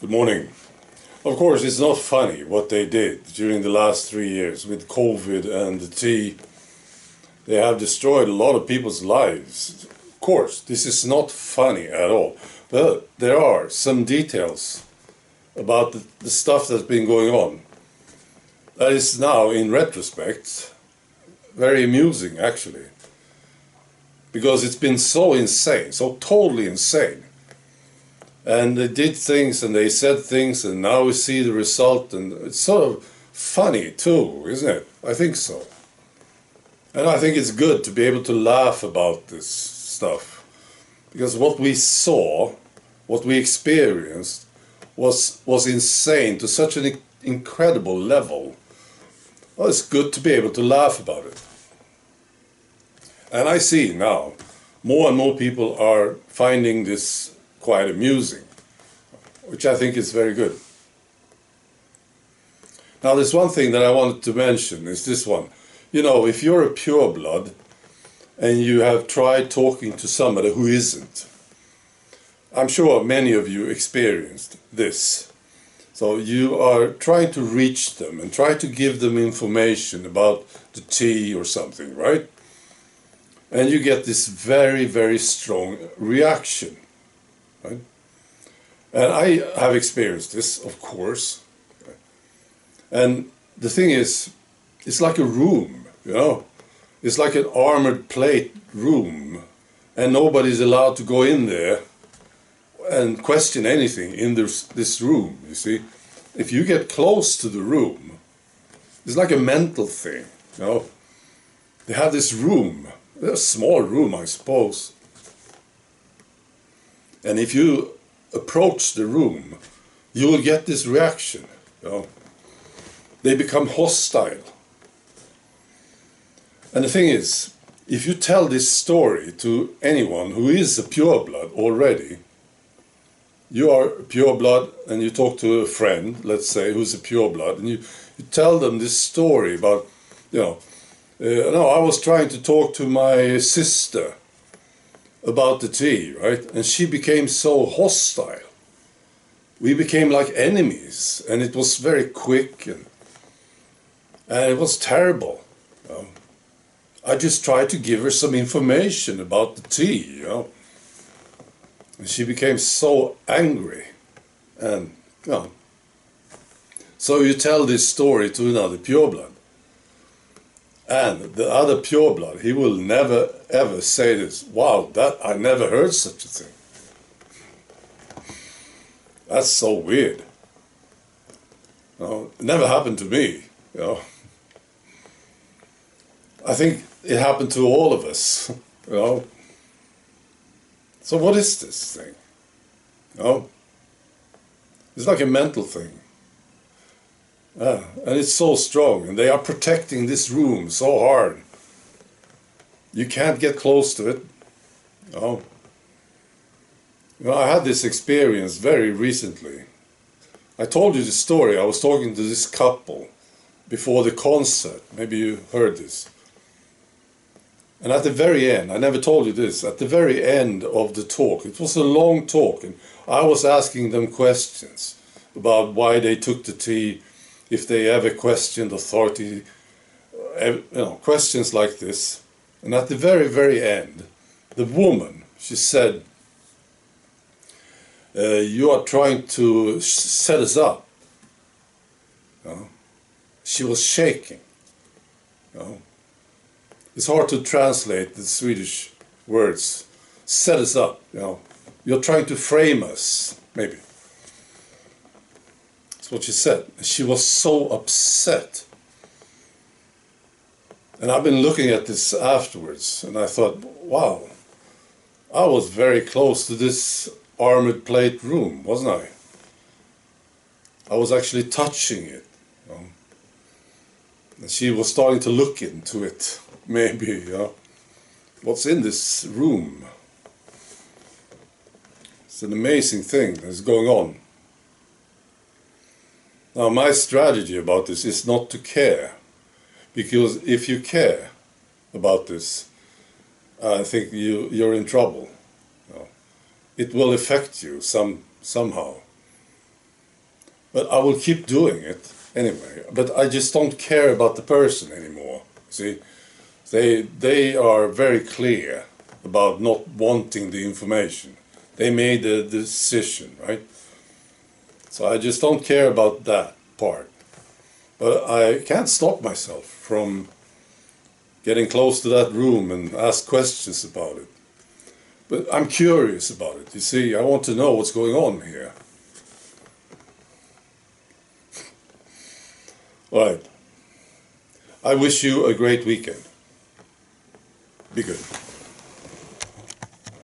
Good morning. Of course, it's not funny what they did during the last 3 years with COVID and the tea. They have destroyed a lot of people's lives. Of course, this is not funny at all. But there are some details about the stuff that's been going on that is now, in retrospect, very amusing, actually. Because it's been so insane, so totally insane. And they did things and they said things, and now we see the result, and it's sort of funny too, isn't it? I think so. And I think it's good to be able to laugh about this stuff, because what we saw, what we experienced, was insane to such an incredible level. Well, it's good to be able to laugh about it. And I see now more and more people are finding this quite amusing, which I think is very good. Now, there's one thing that I wanted to mention, is this one. You know, if you're a pureblood and you have tried talking to somebody who isn't, I'm sure many of you experienced this. So you are trying to reach them and try to give them information about the tea or something, right? And you get this very, very strong reaction. Right? And I have experienced this, of course. And the thing is, it's like a room, you know? It's like an armored plate room, and nobody's allowed to go in there and question anything in this room, you see? If you get close to the room, it's like a mental thing, you know? They have this room, a small room, I suppose. And if you approach the room, you will get this reaction. You know? They become hostile. And the thing is, if you tell this story to anyone who is a pureblood already, you are a pureblood and you talk to a friend, let's say, who's a pureblood, and you tell them this story about, you know, no, I was trying to talk to my sister about the tea, right? And she became so hostile. We became like enemies, and it was very quick, and it was terrible. You know? I just tried to give her some information about the tea, you know. And she became so angry, and you know. So you tell this story to another pureblood. And the other pureblood, he will never ever say this, wow, that I never heard such a thing. That's so weird. You know, it never happened to me, you know. I think it happened to all of us, you know. So what is this thing? You know? It's like a mental thing. And it's so strong, and they are protecting this room so hard. You can't get close to it. You know, I had this experience very recently. I told you the story. I was talking to this couple before the concert. Maybe you heard this. And at the very end, I never told you this, at the very end of the talk, it was a long talk, and I was asking them questions about why they took the tea, if they ever questioned authority, you know, questions like this. And at the very, very end, the woman, she said, you are trying to set us up. You know? She was shaking. You know? It's hard to translate the Swedish words. Set us up, you know. You're trying to frame us, maybe. That's what she said. She was so upset. And I've been looking at this afterwards, and I thought, wow, I was very close to this armored plate room, wasn't I? I was actually touching it. You know? And she was starting to look into it, maybe, you know. What's in this room? It's an amazing thing that's going on. Now, my strategy about this is not to care, because if you care about this, I think you're in trouble. You know. It will affect you somehow. But I will keep doing it anyway. But I just don't care about the person anymore. See, they are very clear about not wanting the information. They made the decision, right? So I just don't care about that part. But I can't stop myself from getting close to that room and ask questions about it. But I'm curious about it. You see, I want to know what's going on here. All right. I wish you a great weekend.